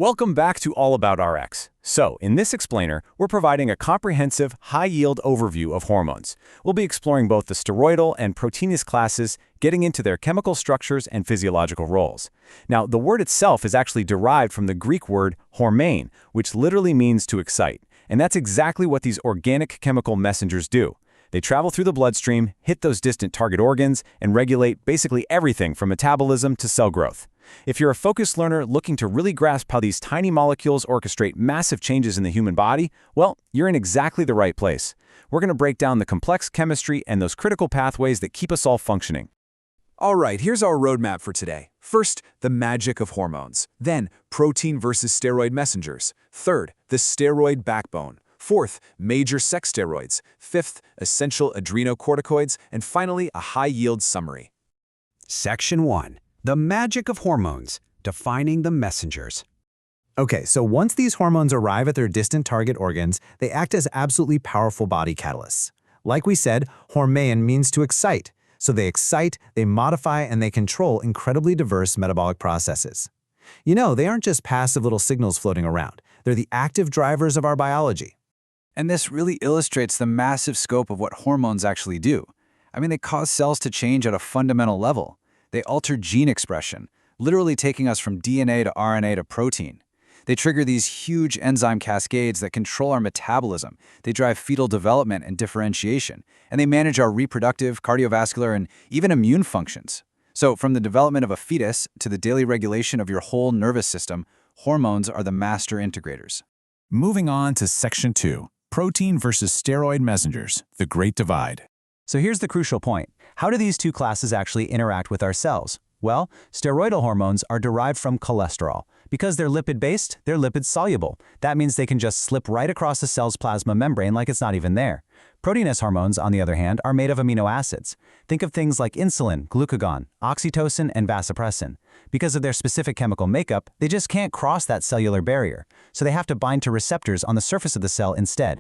Welcome back to AllAboutRx. So, in this explainer, we're providing a comprehensive, high-yield overview of hormones. We'll be exploring both the steroidal and proteinous classes, getting into their chemical structures and physiological roles. Now, the word itself is actually derived from the Greek word hormone, which literally means to excite. And that's exactly what these organic chemical messengers do. They travel through the bloodstream, hit those distant target organs, and regulate basically everything from metabolism to cell growth. If you're a focused learner looking to really grasp how these tiny molecules orchestrate massive changes in the human body, well, you're in exactly the right place. We're going to break down the complex chemistry and those critical pathways that keep us all functioning. All right, here's our roadmap for today. First, the magic of hormones. Then, protein versus steroid messengers. Third, the steroid backbone. Fourth, major sex steroids. Fifth, essential adrenocorticoids. And finally, a high-yield summary. Section 1. The magic of hormones, defining the messengers. Okay, so once these hormones arrive at their distant target organs, they act as absolutely powerful body catalysts. Like we said, hormone means to excite. So they excite, they modify, and they control incredibly diverse metabolic processes. You know, they aren't just passive little signals floating around. They're the active drivers of our biology. And this really illustrates the massive scope of what hormones actually do. I mean, they cause cells to change at a fundamental level. They alter gene expression, literally taking us from DNA to RNA to protein. They trigger these huge enzyme cascades that control our metabolism. They drive fetal development and differentiation, and they manage our reproductive, cardiovascular, and even immune functions. So from the development of a fetus to the daily regulation of your whole nervous system, hormones are the master integrators. Moving on to Section 2, Protein versus Steroid Messengers, the Great Divide. So here's the crucial point. How do these two classes actually interact with our cells? Well, steroidal hormones are derived from cholesterol. Because they're lipid-based, they're lipid-soluble. That means they can just slip right across a cell's plasma membrane like it's not even there. Proteinous hormones, on the other hand, are made of amino acids. Think of things like insulin, glucagon, oxytocin, and vasopressin. Because of their specific chemical makeup, they just can't cross that cellular barrier, so they have to bind to receptors on the surface of the cell instead.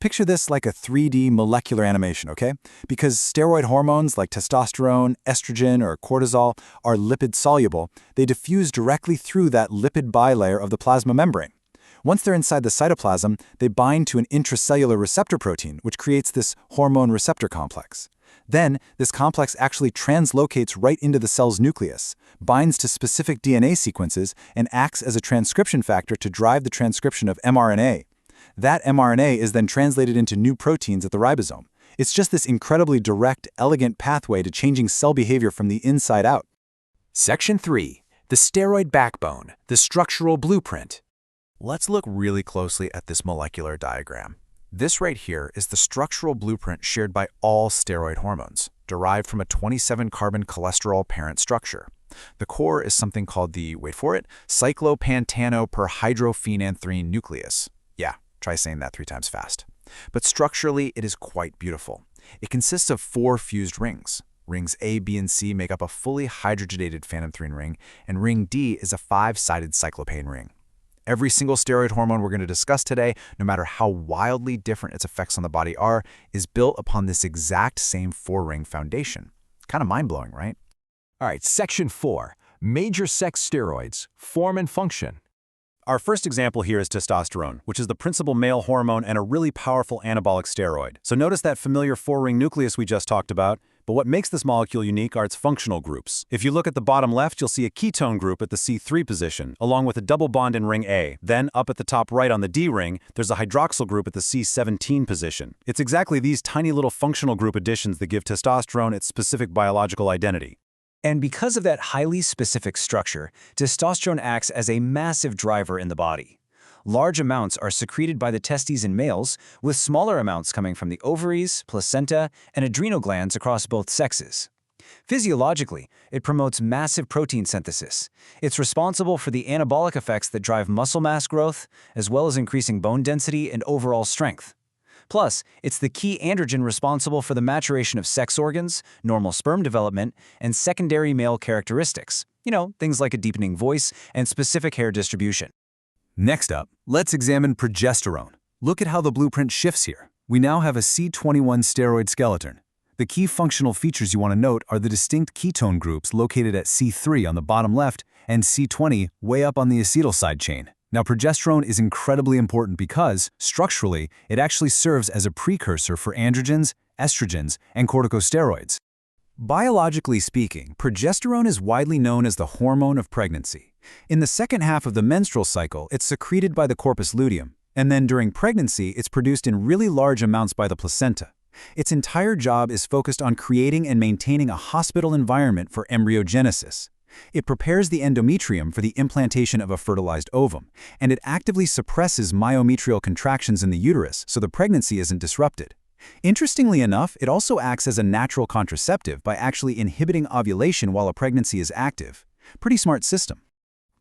Picture this like a 3D molecular animation, okay? Because steroid hormones like testosterone, estrogen, or cortisol are lipid-soluble, they diffuse directly through that lipid bilayer of the plasma membrane. Once they're inside the cytoplasm, they bind to an intracellular receptor protein, which creates this hormone receptor complex. Then, this complex actually translocates right into the cell's nucleus, binds to specific DNA sequences, and acts as a transcription factor to drive the transcription of mRNA. That mRNA is then translated into new proteins at the ribosome. It's just this incredibly direct, elegant pathway to changing cell behavior from the inside out. Section 3. The steroid backbone, the structural blueprint. Let's look really closely at this molecular diagram. This right here is the structural blueprint shared by all steroid hormones, derived from a 27-carbon cholesterol parent structure. The core is something called the, wait for it, cyclopentanoperhydrophenanthrene nucleus. Yeah, try saying that 3 times fast. But structurally, it is quite beautiful. It consists of 4 fused rings. Rings A, B, and C make up a fully hydrogenated phenanthrene ring, and ring D is a 5-sided cyclopentane ring. Every single steroid hormone we're going to discuss today, no matter how wildly different its effects on the body are, is built upon this exact same 4-ring foundation. Kind of mind-blowing, right? All right, Section 4. Major sex steroids, form and function. Our first example here is testosterone, which is the principal male hormone and a really powerful anabolic steroid. So notice that familiar 4-ring nucleus we just talked about, but what makes this molecule unique are its functional groups. If you look at the bottom left, you'll see a ketone group at the C3 position, along with a double bond in ring A. Then, up at the top right on the D ring, there's a hydroxyl group at the C17 position. It's exactly these tiny little functional group additions that give testosterone its specific biological identity. And because of that highly specific structure, testosterone acts as a massive driver in the body. Large amounts are secreted by the testes in males, with smaller amounts coming from the ovaries, placenta, and adrenal glands across both sexes. Physiologically, it promotes massive protein synthesis. It's responsible for the anabolic effects that drive muscle mass growth, as well as increasing bone density and overall strength. Plus, it's the key androgen responsible for the maturation of sex organs, normal sperm development, and secondary male characteristics. You know, things like a deepening voice and specific hair distribution. Next up, let's examine progesterone. Look at how the blueprint shifts here. We now have a C21 steroid skeleton. The key functional features you want to note are the distinct ketone groups located at C3 on the bottom left and C20 way up on the acetyl side chain. Now, progesterone is incredibly important because, structurally, it actually serves as a precursor for androgens, estrogens, and corticosteroids. Biologically speaking, progesterone is widely known as the hormone of pregnancy. In the second half of the menstrual cycle, it's secreted by the corpus luteum, and then during pregnancy, it's produced in really large amounts by the placenta. Its entire job is focused on creating and maintaining a hospital environment for embryogenesis. It prepares the endometrium for the implantation of a fertilized ovum, and it actively suppresses myometrial contractions in the uterus so the pregnancy isn't disrupted. Interestingly enough, it also acts as a natural contraceptive by actually inhibiting ovulation while a pregnancy is active. Pretty smart system.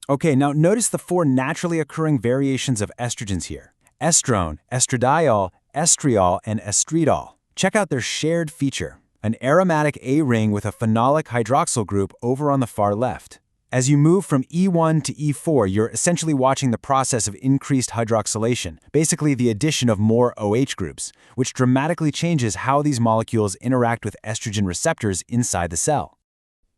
Okay, now notice the 4 naturally occurring variations of estrogens here: estrone, estradiol, estriol, and estridiol. Check out their shared feature, an aromatic A ring with a phenolic hydroxyl group over on the far left. As you move from E1 to E4, you're essentially watching the process of increased hydroxylation, basically the addition of more OH groups, which dramatically changes how these molecules interact with estrogen receptors inside the cell.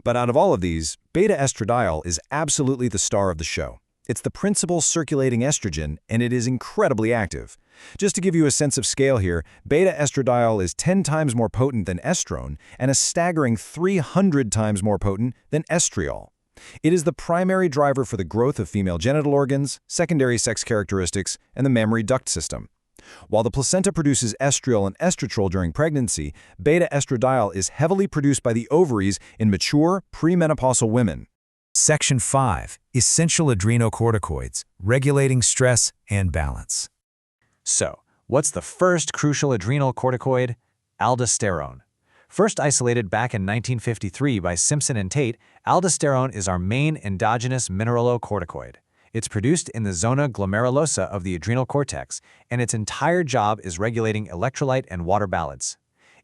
But out of all of these, beta-estradiol is absolutely the star of the show. It's the principal circulating estrogen, and it is incredibly active. Just to give you a sense of scale here, beta-estradiol is 10 times more potent than estrone and a staggering 300 times more potent than estriol. It is the primary driver for the growth of female genital organs, secondary sex characteristics, and the mammary duct system. While the placenta produces estriol and estritrol during pregnancy, beta-estradiol is heavily produced by the ovaries in mature, premenopausal women. Section 5. Essential adrenocorticoids, regulating stress and balance. So, what's the first crucial adrenal corticoid? Aldosterone. First isolated back in 1953 by Simpson and Tate, aldosterone is our main endogenous mineralocorticoid. It's produced in the zona glomerulosa of the adrenal cortex, and its entire job is regulating electrolyte and water balance.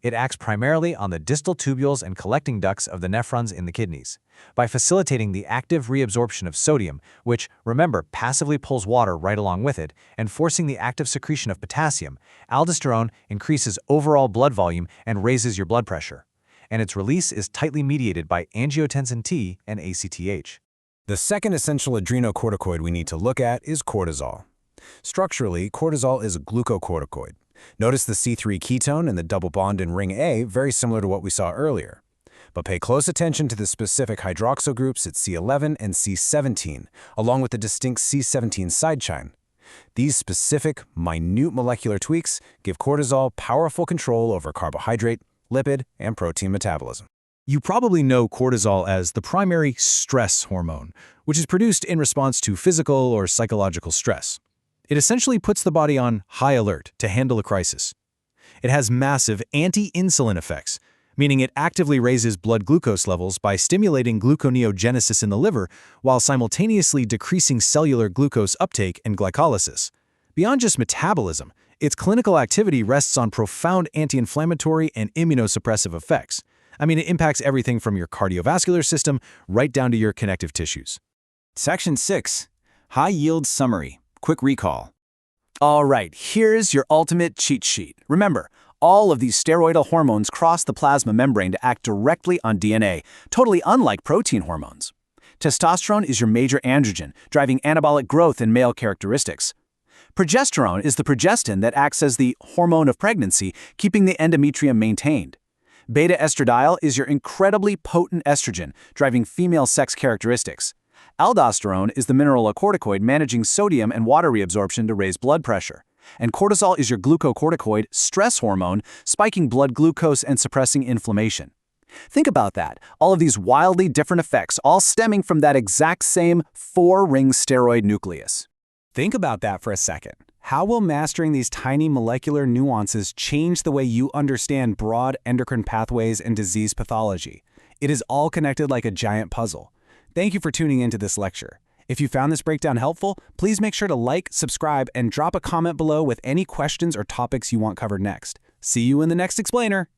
It acts primarily on the distal tubules and collecting ducts of the nephrons in the kidneys. By facilitating the active reabsorption of sodium, which, remember, passively pulls water right along with it, and forcing the active secretion of potassium, aldosterone increases overall blood volume and raises your blood pressure. And its release is tightly mediated by angiotensin T and ACTH. The second essential adrenocorticoid we need to look at is cortisol. Structurally, cortisol is a glucocorticoid. Notice the C3 ketone and the double bond in ring A, very similar to what we saw earlier. But pay close attention to the specific hydroxyl groups at C11 and C17, along with the distinct C17 side chain. These specific, minute molecular tweaks give cortisol powerful control over carbohydrate, lipid, and protein metabolism. You probably know cortisol as the primary stress hormone, which is produced in response to physical or psychological stress. It essentially puts the body on high alert to handle a crisis. It has massive anti-insulin effects, meaning it actively raises blood glucose levels by stimulating gluconeogenesis in the liver while simultaneously decreasing cellular glucose uptake and glycolysis. Beyond just metabolism, its clinical activity rests on profound anti-inflammatory and immunosuppressive effects. It impacts everything from your cardiovascular system right down to your connective tissues. Section 6. High-yield summary. Quick recall. All right, here's your ultimate cheat sheet. Remember, all of these steroidal hormones cross the plasma membrane to act directly on DNA, totally unlike protein hormones. Testosterone is your major androgen, driving anabolic growth in male characteristics. Progesterone is the progestin that acts as the hormone of pregnancy, keeping the endometrium maintained. Beta-estradiol is your incredibly potent estrogen, driving female sex characteristics. Aldosterone is the mineralocorticoid managing sodium and water reabsorption to raise blood pressure. And cortisol is your glucocorticoid, stress hormone, spiking blood glucose and suppressing inflammation. Think about that, all of these wildly different effects, all stemming from that exact same 4-ring steroid nucleus. Think about that for a second. How will mastering these tiny molecular nuances change the way you understand broad endocrine pathways and disease pathology? It is all connected like a giant puzzle. Thank you for tuning into this lecture. If you found this breakdown helpful, please make sure to like, subscribe, and drop a comment below with any questions or topics you want covered next. See you in the next explainer.